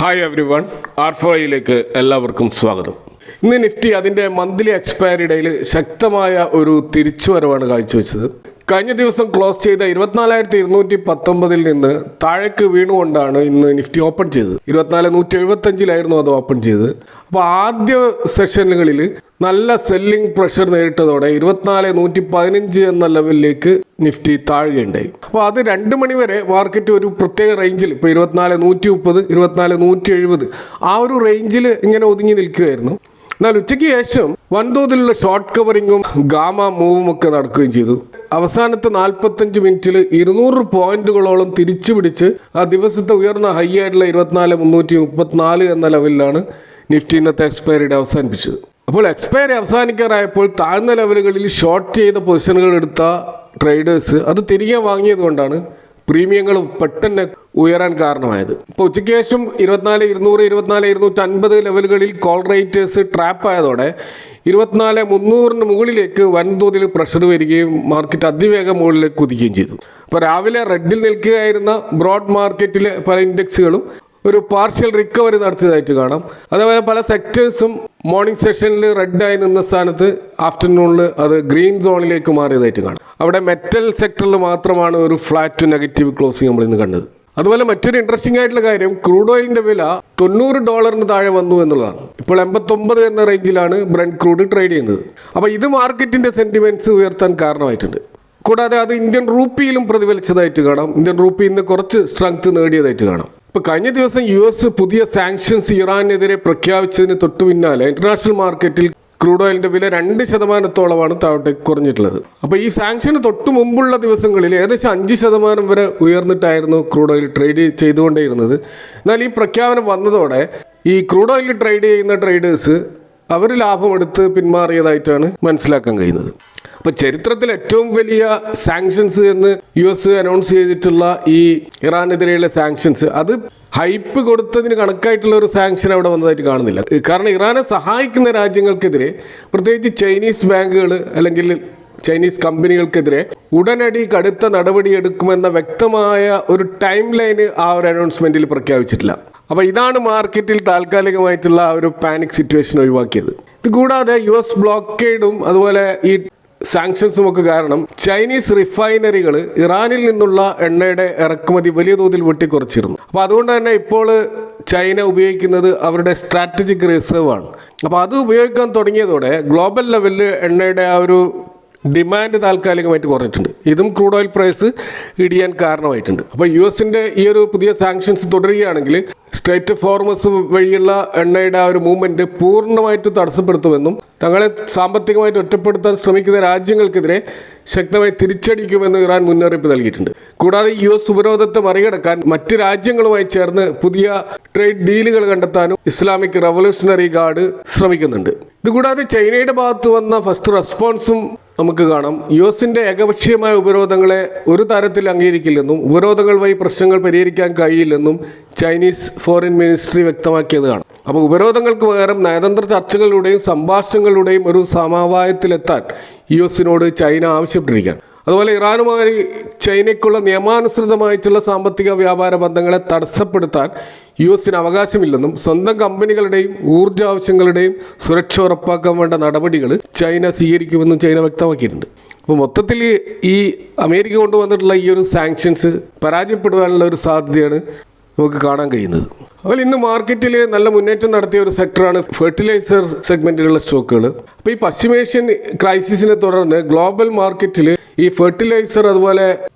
Hi every one, ആർഫോയിലേക്ക് എല്ലാവർക്കും സ്വാഗതം. ഇന്ന് നിഫ്റ്റി അതിൻ്റെ മന്ത്ലി എക്സ്പയറി ഡേയിൽ ശക്തമായ ഒരു തിരിച്ചുവരവാണ് കാഴ്ചവെച്ചത്. കഴിഞ്ഞ ദിവസം ക്ലോസ് ചെയ്ത 24,219 നിന്ന് താഴേക്ക് വീണുകൊണ്ടാണ് ഇന്ന് നിഫ്റ്റി ഓപ്പൺ ചെയ്തത്. 24,175 അത് ഓപ്പൺ ചെയ്തത്. അപ്പോൾ ആദ്യ സെഷനുകളിൽ നല്ല സെല്ലിംഗ് പ്രഷർ നേരിട്ടതോടെ 24,115 എന്ന ലെവലിലേക്ക് നിഫ്റ്റി താഴുകയുണ്ടായി. അപ്പോൾ അത് 2 മണി വരെ മാർക്കറ്റ് ഒരു പ്രത്യേക റേഞ്ചിൽ, ഇപ്പോൾ 24,130, 24,170 ആ ഒരു റേഞ്ചിൽ ഇങ്ങനെ ഒതുങ്ങി നിൽക്കുകയായിരുന്നു. എന്നാൽ ഉച്ചയ്ക്ക് ശേഷം വൻതോതിലുള്ള ഷോർട്ട് കവറിങ്ങും ഗാമ മൂവും ഒക്കെ നടക്കുകയും ചെയ്തു. അവസാനത്തെ 45 മിനിറ്റിൽ 200 പോയിന്റുകളോളം തിരിച്ചു പിടിച്ച് ആ ദിവസത്തെ ഉയർന്ന ഹൈ ആയിട്ടുള്ള 24,334 എന്ന ലെവലിലാണ് നിഫ്റ്റി ഇന്നത്തെ എക്സ്പയറി ഡേ അവസാനിപ്പിച്ചത്. അപ്പോൾ എക്സ്പയറി അവസാനിക്കാറായപ്പോൾ താഴ്ന്ന ലെവലുകളിൽ ഷോർട്ട് ചെയ്ത പൊസിഷനുകൾ എടുത്ത ട്രേഡേഴ്സ് അത് തിരികെ വാങ്ങിയത് കൊണ്ടാണ് പ്രീമിയങ്ങൾ പെട്ടെന്ന് ഉയരാൻ കാരണമായത്. ഇപ്പോൾ ഉച്ചയ്ക്ക് ശേഷം 24,200, 24,250 ലെവലുകളിൽ കോൾ റേറ്റേഴ്സ് ട്രാപ്പ് ആയതോടെ 24,300 മുകളിലേക്ക് വൻതോതിൽ പ്രഷർ വരികയും മാർക്കറ്റ് അതിവേഗം മുകളിലേക്ക് കുതിക്കുകയും ചെയ്തു. അപ്പോൾ രാവിലെ റെഡിൽ നിൽക്കുകയായിരുന്ന ബ്രോഡ് മാർക്കറ്റിലെ പല ഇൻഡെക്സുകളും ഒരു പാർഷ്യൽ റിക്കവറി നടത്തിയതായിട്ട് കാണാം. അതേപോലെ പല സെക്ടേഴ്സും മോർണിംഗ് സെഷനിൽ റെഡായി നിന്ന സ്ഥാനത്ത് ആഫ്റ്റർനൂണിൽ അത് ഗ്രീൻ സോണിലേക്ക് മാറിയതായിട്ട് കാണാം. അവിടെ മെറ്റൽ സെക്ടറിൽ മാത്രമാണ് ഒരു ഫ്ലാറ്റ് ടു നെഗറ്റീവ് ക്ലോസിംഗ് നമ്മൾ ഇന്ന് കണ്ടത്. അതുപോലെ മറ്റൊരു ഇൻട്രസ്റ്റിംഗ് ആയിട്ടുള്ള കാര്യം, ക്രൂഡ് ഓയിലിൻ്റെ വില $90 താഴെ വന്നു എന്നുള്ളതാണ്. ഇപ്പോൾ 89 എന്ന റേഞ്ചിലാണ് ബ്രന്റ് ക്രൂഡ് ട്രേഡ് ചെയ്യുന്നത്. അപ്പോൾ ഇത് മാർക്കറ്റിൻ്റെ സെൻറ്റിമെൻറ്റ്സ് ഉയർത്താൻ കാരണമായിട്ടുണ്ട്. കൂടാതെ അത് ഇന്ത്യൻ റൂപ്പിയിലും പ്രതിഫലിച്ചതായിട്ട് കാണാം. ഇന്ത്യൻ റൂപ്പി ഇന്ന് കുറച്ച് സ്ട്രെങ്ത് നേടിയതായിട്ട് കാണാം. ഇപ്പോൾ കഴിഞ്ഞ ദിവസം US പുതിയ സാങ്ഷൻസ് ഇറാനെതിരെ പ്രഖ്യാപിച്ചതിന് തൊട്ടു പിന്നാലെ ഇന്റർനാഷണൽ മാർക്കറ്റിൽ ക്രൂഡ് ഓയിലിൻ്റെ വില 2% താഴോട്ടേക്ക് കുറഞ്ഞിട്ടുള്ളത്. അപ്പോൾ ഈ സാങ്ഷന് തൊട്ട് മുമ്പുള്ള ദിവസങ്ങളിൽ ഏകദേശം 5% വരെ ഉയർന്നിട്ടായിരുന്നു ക്രൂഡ് ഓയിൽ ട്രേഡ് ചെയ്തുകൊണ്ടേയിരുന്നത്. എന്നാൽ ഈ പ്രഖ്യാപനം വന്നതോടെ ഈ ക്രൂഡ് ഓയിൽ ട്രേഡ് ചെയ്യുന്ന ട്രേഡേഴ്സ് അവർ ലാഭമെടുത്ത് പിന്മാറിയതായിട്ടാണ് മനസ്സിലാക്കാൻ കഴിയുന്നത്. അപ്പോൾ ചരിത്രത്തിൽ ഏറ്റവും വലിയ സാങ്ഷൻസ് എന്ന് US അനൗൺസ് ചെയ്തിട്ടുള്ള ഈ ഇറാനെതിരെയുള്ള സാങ്ഷൻസ്, അത് ഹൈപ്പ് കൊടുത്തതിന് കണക്കായിട്ടുള്ള ഒരു സാങ്ഷൻ അവിടെ വന്നതായിട്ട് കാണുന്നില്ല. കാരണം ഇറാനെ സഹായിക്കുന്ന രാജ്യങ്ങൾക്കെതിരെ, പ്രത്യേകിച്ച് ചൈനീസ് ബാങ്കുകൾ അല്ലെങ്കിൽ ചൈനീസ് കമ്പനികൾക്കെതിരെ ഉടനടി കടുത്ത നടപടിയെടുക്കുമെന്ന വ്യക്തമായ ഒരു ടൈം ലൈന് ആ ഒരു അനൗൺസ്മെൻറ്റിൽ പ്രഖ്യാപിച്ചിട്ടില്ല. അപ്പോൾ ഇതാണ് മാർക്കറ്റിൽ താൽക്കാലികമായിട്ടുള്ള ആ ഒരു പാനിക് സിറ്റുവേഷൻ ഒഴിവാക്കിയത്. ഇത് കൂടാതെ US ബ്ലോക്കേഡും അതുപോലെ ഈ സാങ്ഷൻസും ഒക്കെ കാരണം ചൈനീസ് റിഫൈനറികൾ ഇറാനിൽ നിന്നുള്ള എണ്ണയുടെ ഇറക്കുമതി വലിയ തോതിൽ വെട്ടിക്കുറച്ചിരുന്നു. അപ്പോൾ അതുകൊണ്ട് തന്നെ ഇപ്പോൾ ചൈന ഉപയോഗിക്കുന്നത് അവരുടെ സ്ട്രാറ്റജിക് റിസർവ് ആണ്. അപ്പോൾ അത് ഉപയോഗിക്കാൻ തുടങ്ങിയതോടെ ഗ്ലോബൽ ലെവലിൽ എണ്ണയുടെ ആ ഒരു ഡിമാൻഡ് താൽക്കാലികമായിട്ട് കുറഞ്ഞിട്ടുണ്ട്. ഇതും ക്രൂഡ് ഓയിൽ പ്രൈസ് ഇടിയാൻ കാരണമായിട്ടുണ്ട്. അപ്പോൾ US-ൻ്റെ ഈ ഒരു പുതിയ സാങ്ഷൻസ് തുടരുകയാണെങ്കിൽ സ്ട്രേറ്റ് ഫോർമസ് വഴിയുള്ള എണ്ണയുടെ ആ ഒരു മൂവ്മെൻറ്റ് പൂർണ്ണമായിട്ട് തടസ്സപ്പെടുത്തുമെന്നും തങ്ങളെ സാമ്പത്തികമായിട്ട് ഒറ്റപ്പെടുത്താൻ ശ്രമിക്കുന്ന രാജ്യങ്ങൾക്കെതിരെ ശക്തമായി തിരിച്ചടിക്കുമെന്നും ഇറാൻ മുന്നറിയിപ്പ് നൽകിയിട്ടുണ്ട്. കൂടാതെ US ഉപരോധത്തെ മറികടക്കാൻ മറ്റ് രാജ്യങ്ങളുമായി ചേർന്ന് പുതിയ ട്രേഡ് ഡീലുകൾ കണ്ടെത്താനും ഇസ്ലാമിക് റവല്യൂഷണറി ഗാർഡ് ശ്രമിക്കുന്നുണ്ട്. ഇതുകൂടാതെ ചൈനയുടെ ഭാഗത്ത് വന്ന ഫസ്റ്റ് റെസ്പോൺസും നമുക്ക് കാണാം. US-ൻ്റെ ഏകപക്ഷീയമായ ഉപരോധങ്ങളെ ഒരു തരത്തിൽ അംഗീകരിക്കില്ലെന്നും ഉപരോധങ്ങൾ വഴി പ്രശ്നങ്ങൾ പരിഹരിക്കാൻ കഴിയില്ലെന്നും ചൈനീസ് ഫോറിൻ മിനിസ്ട്രി വ്യക്തമാക്കിയത് കാണാം. അപ്പോൾ ഉപരോധങ്ങൾക്ക് പകരം നയതന്ത്ര ചർച്ചകളിലൂടെയും സംഭാഷണങ്ങളിലൂടെയും ഒരു സമവായത്തിലെത്താൻ US-നോട് ചൈന ആവശ്യപ്പെട്ടിരിക്കുകയാണ്. അതുപോലെ ഇറാനുമായി ചൈനയ്ക്കുള്ള നിയമാനുസൃതമായിട്ടുള്ള സാമ്പത്തിക വ്യാപാര ബന്ധങ്ങളെ തടസ്സപ്പെടുത്താൻ US-ന് അവകാശമില്ലെന്നും സ്വന്തം കമ്പനികളുടെയും ഊർജ്ജ ആവശ്യങ്ങളുടെയും സുരക്ഷ ഉറപ്പാക്കാൻ വേണ്ട നടപടികൾ ചൈന സ്വീകരിക്കുമെന്നും ചൈന വ്യക്തമാക്കിയിട്ടുണ്ട്. അപ്പോൾ മൊത്തത്തിൽ ഈ അമേരിക്ക കൊണ്ടുവന്നിട്ടുള്ള ഈ ഒരു സാങ്ഷൻസ് പരാജയപ്പെടുവാനുള്ള ഒരു സാധ്യതയാണ് നമുക്ക് കാണാൻ കഴിയുന്നത്. അതുപോലെ ഇന്ന് മാർക്കറ്റിൽ നല്ല മുന്നേറ്റം നടത്തിയ ഒരു സെക്ടറാണ് ഫെർട്ടിലൈസർ സെഗ്മെൻറ്റിലുള്ള സ്റ്റോക്കുകൾ. അപ്പോൾ ഈ പശ്ചിമേഷ്യൻ ക്രൈസിസിനെ തുടർന്ന് ഗ്ലോബൽ മാർക്കറ്റിൽ ഈ ഫെർട്ടിലൈസർ അതുപോലെ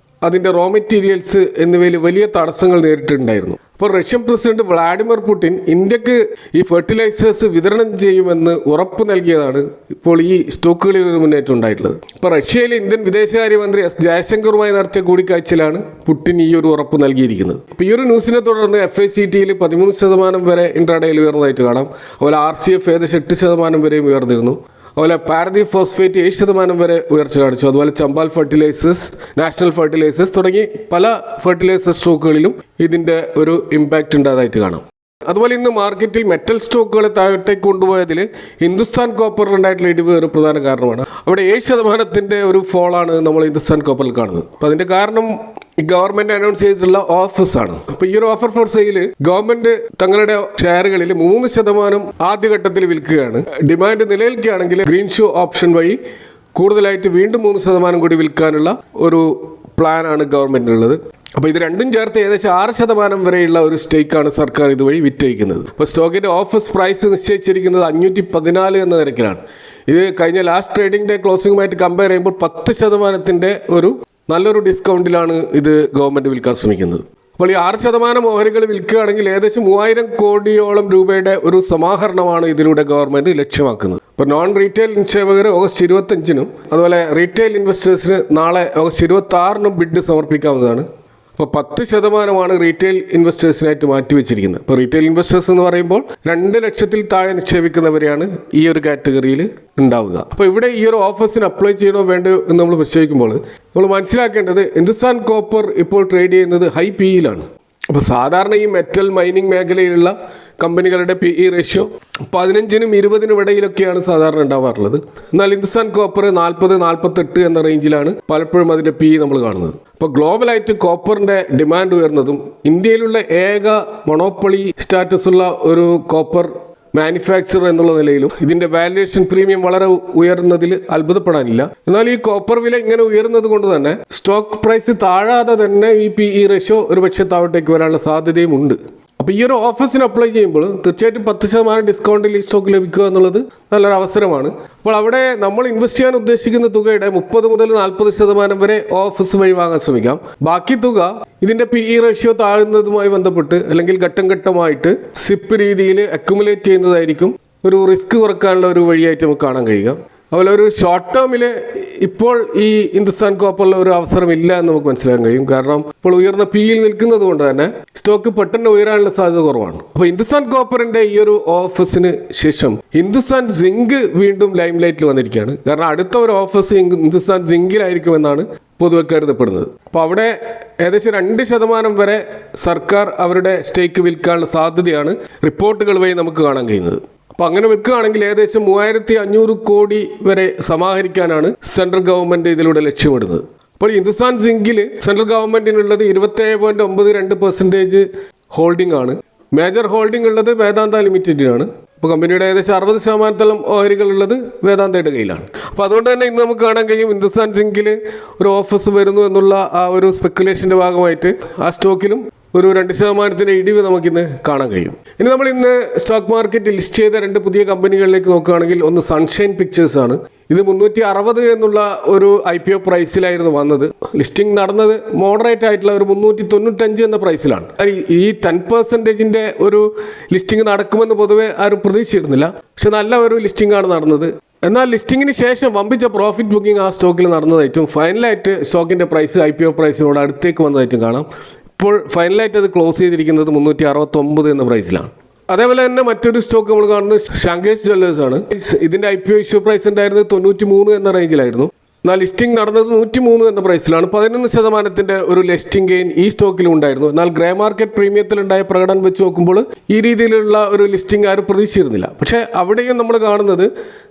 അതിൻ്റെ റോ മെറ്റീരിയൽസ് എന്നിവയിൽ വലിയ തടസ്സങ്ങൾ നേരിട്ടിട്ടുണ്ടായിരുന്നു. അപ്പോൾ റഷ്യൻ പ്രസിഡന്റ് വ്ളാഡിമിർ പുടിൻ ഇന്ത്യക്ക് ഈ ഫെർട്ടിലൈസേഴ്സ് വിതരണം ചെയ്യുമെന്ന് ഉറപ്പ് നൽകിയതാണ് ഇപ്പോൾ ഈ സ്റ്റോക്കുകളിൽ ഒരു മുന്നേറ്റം ഉണ്ടായിട്ടുള്ളത്. ഇപ്പോൾ റഷ്യയിലെ ഇന്ത്യൻ വിദേശകാര്യമന്ത്രി S ജയശങ്കറുമായി നടത്തിയ കൂടിക്കാഴ്ചയിലാണ് പുടിൻ ഈ ഒരു ഉറപ്പ് നൽകിയിരിക്കുന്നത്. ഇപ്പോൾ ഈ ഒരു ന്യൂസിനെ തുടർന്ന് FICTയിൽ 13% വരെ ഇൻട്രാഡേയിൽ ഉയർന്നതായിട്ട് കാണാം. അതുപോലെ RCF ഏകദേശം 8% വരെയും ഉയർന്നിരുന്നു. അതുപോലെ പാരദീപ് ഫോസ്ഫേറ്റ് 7% വരെ ഉയർച്ച കാണിച്ചു. അതുപോലെ ചമ്പാൽ ഫെർട്ടിലൈസേഴ്സ്, നാഷണൽ ഫെർട്ടിലൈസേഴ്സ് തുടങ്ങി പല ഫെർട്ടിലൈസർ സ്റ്റോക്കുകളിലും ഇതിൻ്റെ ഒരു ഇമ്പാക്റ്റ് ഉണ്ടായതായിട്ട് കാണാം. അതുപോലെ ഇന്ന് മാർക്കറ്റിൽ മെറ്റൽ സ്റ്റോക്കുകളെ താഴോട്ടേക്ക് കൊണ്ടുപോയതിൽ ഹിന്ദുസ്ഥാൻ കോപ്പറിലുണ്ടായിട്ടുള്ള ഇടിവ് ഒരു പ്രധാന കാരണമാണ്. അവിടെ 7% ഒരു ഫോളാണ് നമ്മൾ ഹിന്ദുസ്ഥാൻ കോപ്പറിൽ കാണുന്നത്. അപ്പോൾ അതിൻ്റെ കാരണം ഗവൺമെന്റ് അനൗൺസ് ചെയ്തിട്ടുള്ള ഓഫേഴ്സാണ്. അപ്പോൾ ഈ ഒരു ഓഫർ ഫോർ സെയിൽ ഗവൺമെന്റ് തങ്ങളുടെ ഷെയറുകളിൽ 3% ആദ്യഘട്ടത്തിൽ വിൽക്കുകയാണ്. ഡിമാൻഡ് നിലനിൽക്കുകയാണെങ്കിൽ ഗ്രീൻ ഷൂ ഓപ്ഷൻ വഴി കൂടുതലായിട്ട് വീണ്ടും 3% കൂടി വിൽക്കാനുള്ള ഒരു പ്ലാനാണ് ഗവൺമെന്റിനുള്ളത്. അപ്പോൾ ഇത് രണ്ടും ചേർത്ത് ഏകദേശം 6% വരെയുള്ള ഒരു സ്റ്റേക്കാണ് സർക്കാർ ഇതുവഴി വിറ്റഴിക്കുന്നത്. അപ്പോൾ സ്റ്റോക്കിന്റെ ഓഫേഴ്സ് പ്രൈസ് നിശ്ചയിച്ചിരിക്കുന്നത് 514 എന്ന നിരക്കിലാണ്. ഇത് കഴിഞ്ഞ ലാസ്റ്റ് ട്രേഡിംഗ് ഡേ ക്ലോസിംഗുമായിട്ട് കമ്പയർ ചെയ്യുമ്പോൾ 10% ഒരു നല്ലൊരു ഡിസ്കൗണ്ടിലാണ് ഇത് ഗവൺമെന്റ് വിൽക്കാൻ ശ്രമിക്കുന്നത്. അപ്പോൾ ഈ 6% ഓഹരികൾ വിൽക്കുകയാണെങ്കിൽ ഏകദേശം 3000 കോടിയോളം രൂപയുടെ ഒരു സമാഹരണമാണ് ഇതിലൂടെ ഗവൺമെന്റ് ലക്ഷ്യമാക്കുന്നത്. ഇപ്പോൾ നോൺ റീറ്റെയിൽ നിക്ഷേപകർ ഓഗസ്റ്റ് 25-നും അതുപോലെ റീറ്റെയിൽ ഇൻവെസ്റ്റേഴ്സിന് നാളെ ഓഗസ്റ്റ് 26-നും ബിഡ് സമർപ്പിക്കാവുന്നതാണ്. അപ്പോൾ 10% റീറ്റെയിൽ ഇൻവെസ്റ്റേഴ്സിനായിട്ട് മാറ്റിവെച്ചിരിക്കുന്നത്. ഇപ്പോൾ റീറ്റെയിൽ ഇൻവെസ്റ്റേഴ്സ് എന്ന് പറയുമ്പോൾ 2 ലക്ഷത്തിൽ താഴെ നിക്ഷേപിക്കുന്നവരെയാണ് ഈ ഒരു കാറ്റഗറിയിൽ ഉണ്ടാവുക. അപ്പോൾ ഇവിടെ ഈ ഒരു ഓഫേഴ്സിന് അപ്ലൈ ചെയ്യണോ വേണ്ടോ എന്ന് നമ്മൾ പരിശോധിക്കുമ്പോൾ നമ്മൾ മനസ്സിലാക്കേണ്ടത് ഹിന്ദുസ്ഥാൻ കോപ്പർ ഇപ്പോൾ ട്രേഡ് ചെയ്യുന്നത് ഹൈ PE-യിലാണ്. അപ്പോൾ സാധാരണ ഈ മെറ്റൽ മൈനിങ് മേഖലയിലുള്ള കമ്പനികളുടെ PE റേഷ്യോ 15-നും 20-നും ഇടയിലൊക്കെയാണ് സാധാരണ ഉണ്ടാവാറുള്ളത്. എന്നാൽ ഹിന്ദുസ്ഥാൻ കോപ്പർ 40-48 എന്ന റേഞ്ചിലാണ് പലപ്പോഴും അതിൻ്റെ PE നമ്മൾ കാണുന്നത്. അപ്പോൾ ഗ്ലോബലായിട്ട് കോപ്പറിൻ്റെ ഡിമാൻഡ് ഉയർന്നതും ഇന്ത്യയിലുള്ള ഏക മൊണോപ്പൊളി സ്റ്റാറ്റസ് ഉള്ള ഒരു കോപ്പർ മാനുഫാക്ചറർ എന്നുള്ള നിലയിലും ഇതിൻ്റെ വാല്യുവേഷൻ പ്രീമിയം വളരെ ഉയർന്നതിൽ അത്ഭുതപ്പെടാനില്ല. എന്നാൽ ഈ കോപ്പർ വില ഇങ്ങനെ ഉയർന്നത് കൊണ്ട് തന്നെ സ്റ്റോക്ക് പ്രൈസ് താഴാതെ തന്നെ ഈ PE റേഷ്യോ ഒരു പക്ഷേ താഴോട്ടേക്ക് വരാനുള്ള സാധ്യതയും ഉണ്ട്. അപ്പോൾ ഈ ഒരു ഓഫേഴ്സിന് അപ്ലൈ ചെയ്യുമ്പോൾ തീർച്ചയായിട്ടും 10% ഡിസ്കൗണ്ടിൽ ഈ സ്റ്റോക്ക് ലഭിക്കുക എന്നുള്ളത് നല്ലൊരു അവസരമാണ്. അപ്പോൾ അവിടെ നമ്മൾ ഇൻവെസ്റ്റ് ചെയ്യാൻ ഉദ്ദേശിക്കുന്ന തുകയുടെ 30 മുതൽ 40% വരെ ഓഫേഴ്സ് വഴി വാങ്ങാൻ ശ്രമിക്കാം. ബാക്കി തുക ഇതിൻ്റെ PE റേഷ്യോ താഴുന്നതുമായി ബന്ധപ്പെട്ട് അല്ലെങ്കിൽ ഘട്ടം ഘട്ടമായിട്ട് സിപ്പ് രീതിയിൽ അക്യുമുലേറ്റ് ചെയ്യുന്നതായിരിക്കും ഒരു റിസ്ക് കുറക്കാനുള്ള ഒരു വഴിയായിട്ട് നമുക്ക് കാണാൻ കഴിയുക. അതുപോലെ ഒരു ഷോർട്ട് ടേമിൽ ഇപ്പോൾ ഈ ഹിന്ദുസ്ഥാൻ കോപ്പറിൽ ഒരു അവസരമില്ല എന്ന് നമുക്ക് മനസ്സിലാക്കാൻ കഴിയും. കാരണം ഇപ്പോൾ ഉയർന്ന PE-യിൽ നിൽക്കുന്നത് കൊണ്ട് തന്നെ സ്റ്റോക്ക് പെട്ടെന്ന് ഉയരാനുള്ള സാധ്യത കുറവാണ്. അപ്പോൾ ഹിന്ദുസ്ഥാൻ കോപ്പറിന്റെ ഈ ഒരു ഓഫേഴ്സിന് ശേഷം ഹിന്ദുസ്ഥാൻ സിങ്ക് വീണ്ടും ലൈം ലൈറ്റിൽ വന്നിരിക്കുകയാണ്. കാരണം അടുത്ത ഒരു ഓഫേഴ്സ് ഹിന്ദുസ്ഥാൻ സിങ്കിലായിരിക്കുമെന്നാണ് പൊതുവെ കരുതപ്പെടുന്നത്. അപ്പോൾ അവിടെ ഏകദേശം 2% വരെ സർക്കാർ അവരുടെ സ്റ്റേക്ക് വിൽക്കാനുള്ള സാധ്യതയാണ് റിപ്പോർട്ടുകൾ വഴി നമുക്ക് കാണാൻ കഴിയുന്നത്. അപ്പോൾ അങ്ങനെ വെക്കുകയാണെങ്കിൽ ഏകദേശം 3500 കോടി വരെ സമാഹരിക്കാനാണ് സെൻട്രൽ ഗവൺമെൻറ് ഇതിലൂടെ ലക്ഷ്യമിടുന്നത്. അപ്പോൾ ഹിന്ദുസ്ഥാൻ സിങ്കിൽ സെൻട്രൽ ഗവൺമെൻറ്റിനുള്ളത് 27.92% ഹോൾഡിംഗ് ആണ്. മേജർ ഹോൾഡിംഗ് ഉള്ളത് വേദാന്ത ലിമിറ്റഡിനാണ്. അപ്പോൾ കമ്പനിയുടെ ഏകദേശം 60% ഓഹരികളുള്ളത് വേദാന്തയുടെ കയ്യിലാണ്. അപ്പോൾ അതുകൊണ്ട് തന്നെ ഇന്ന് നമുക്ക് കാണാൻ കഴിയും ഹിന്ദുസ്ഥാൻ സിങ്കിൽ ഒരു ഓഫേഴ്സ് വരുന്നു എന്നുള്ള ആ ഒരു സ്പെക്കുലേഷൻ്റെ ഭാഗമായിട്ട് ആ സ്റ്റോക്കിലും ഒരു 2% ഇടിവ് നമുക്കിന്ന് കാണാൻ കഴിയും. ഇനി നമ്മൾ ഇന്ന് സ്റ്റോക്ക് മാർക്കറ്റിൽ ലിസ്റ്റ് ചെയ്ത 2 പുതിയ കമ്പനികളിലേക്ക് നോക്കുകയാണെങ്കിൽ ഒന്ന് സൺഷൈൻ പിക്ചേഴ്സ് ആണ്. ഇത് 360 എന്നുള്ള ഒരു IPO പ്രൈസിലായിരുന്നു വന്നത്. ലിസ്റ്റിംഗ് നടന്നത് മോഡറേറ്റ് ആയിട്ടുള്ള ഒരു 395 എന്ന പ്രൈസിലാണ്. ഈ 10% ഒരു ലിസ്റ്റിംഗ് നടക്കുമെന്ന് പൊതുവെ ആരും പ്രതീക്ഷിച്ചിരുന്നില്ല. പക്ഷെ നല്ല ഒരു ലിസ്റ്റിംഗ് ആണ് നടന്നത്. എന്നാൽ ലിസ്റ്റിങ്ങിന് ശേഷം വമ്പിച്ച പ്രോഫിറ്റ് ബുക്കിംഗ് ആ സ്റ്റോക്കിൽ നടന്നതായിട്ടും ഫൈനലായിട്ട് സ്റ്റോക്കിൻ്റെ പ്രൈസ് IPO പ്രൈസിനോട് അടുത്തേക്ക് വന്നതായിട്ടും കാണാം. ഇപ്പോൾ ഫൈനലായിട്ട് അത് ക്ലോസ് ചെയ്തിരിക്കുന്നത് 369 എന്ന പ്രൈസിലാണ്. അതേപോലെ തന്നെ മറ്റൊരു സ്റ്റോക്ക് നമ്മൾ കാണുന്നത് ഷങ്കേഷ് ജ്വല്ലേഴ്സ് ആണ്. ഇതിൻ്റെ IPO ഇഷ്യൂ പ്രൈസ് ഉണ്ടായിരുന്നത് 93 എന്ന റേഞ്ചിലായിരുന്നു. എന്നാൽ ലിസ്റ്റിംഗ് നടന്നത് 103 എന്ന പ്രൈസിലാണ്. 11% ഒരു ലിസ്റ്റിംഗ് ഗെയിൻ ഈ സ്റ്റോക്കിലും ഉണ്ടായിരുന്നു. എന്നാൽ ഗ്രേ മാർക്കറ്റ് പ്രീമിയത്തിലുണ്ടായ പ്രകടനം വെച്ച് നോക്കുമ്പോൾ ഈ രീതിയിലുള്ള ഒരു ലിസ്റ്റിംഗ് ആരും പ്രതീക്ഷിച്ചിരുന്നില്ല. പക്ഷേ അവിടെയും നമ്മൾ കാണുന്നത്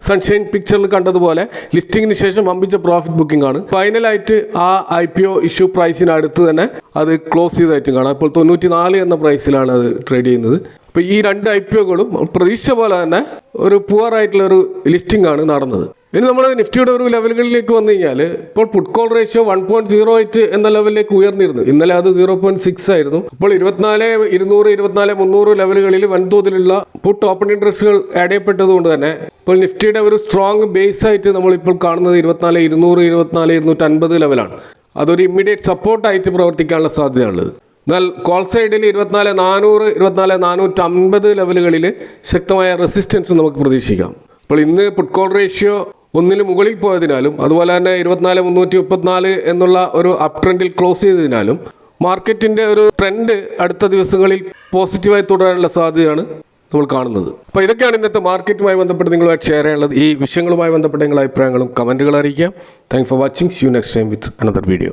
സൺഷൈൻ പിക്ചറിൽ കണ്ടതുപോലെ ലിസ്റ്റിങ്ങിന് ശേഷം വമ്പിച്ച പ്രോഫിറ്റ് ബുക്കിംഗ് ആണ്. ഫൈനലായിട്ട് ആ IPO ഇഷ്യൂ പ്രൈസിന് അടുത്ത് തന്നെ അത് ക്ലോസ് ചെയ്തതായിട്ടും കാണാം. ഇപ്പോൾ 94 എന്ന പ്രൈസിലാണ് അത് ട്രേഡ് ചെയ്യുന്നത്. അപ്പോൾ ഈ 2 IPOകളും പ്രതീക്ഷിച്ച പോലെ തന്നെ ഒരു പുവർ ആയിട്ടുള്ള ഒരു ലിസ്റ്റിംഗ് ആണ് നടന്നത്. ഇനി നമ്മൾ നിഫ്റ്റിയുടെ ഒരു ലെവലുകളിലേക്ക് വന്നു കഴിഞ്ഞാൽ ഇപ്പോൾ പുട്ട് കോൾ റേഷ്യോ 1.08 എന്ന ലെവലിലേക്ക് ഉയർന്നിരുന്നു. ഇന്നലെ അത് 0.6 ആയിരുന്നു. ഇപ്പോൾ 24,200 24,300 ലെവലുകളിൽ വൻതോതിലുള്ള പുട്ട് ഓപ്പൺ ഇൻട്രസ്റ്റുകൾ ആഡ് ചെയ്യപ്പെട്ടതുകൊണ്ട് തന്നെ ഇപ്പോൾ നിഫ്റ്റിയുടെ ഒരു സ്ട്രോങ് ബേസ് ആയിട്ട് നമ്മളിപ്പോൾ കാണുന്നത് 24,200 24,250 ലെവലാണ്. അതൊരു ഇമ്മീഡിയറ്റ് സപ്പോർട്ടായിട്ട് പ്രവർത്തിക്കാനുള്ള സാധ്യതയുള്ളത്. എന്നാൽ കോൾ സൈഡിൽ 24,400 24,450 ലെവലുകളിൽ ശക്തമായ റെസിസ്റ്റൻസ് നമുക്ക് പ്രതീക്ഷിക്കാം. അപ്പോൾ ഇന്ന് പുട്ട് കോൾ റേഷ്യോ 1 മുകളിൽ പോയതിനാലും അതുപോലെ തന്നെ 24,334 എന്നുള്ള ഒരു അപ് ട്രെൻഡിൽ ക്ലോസ് ചെയ്തതിനാലും മാർക്കറ്റിൻ്റെ ഒരു ട്രെൻഡ് അടുത്ത ദിവസങ്ങളിൽ പോസിറ്റീവായി തുടരാനുള്ള സാധ്യതയാണ് നമ്മൾ കാണുന്നത്. അപ്പോൾ ഇതൊക്കെയാണ് ഇന്നത്തെ മാർക്കറ്റുമായി ബന്ധപ്പെട്ട് നിങ്ങളുമായിട്ട് ഷെയർ ചെയ്യാനുള്ളത്. ഈ വിഷയങ്ങളുമായി ബന്ധപ്പെട്ട നിങ്ങളുടെ അഭിപ്രായങ്ങളും കമൻറ്റുകൾ അറിയിക്കാം. Thanks for watching. See you next time with another video.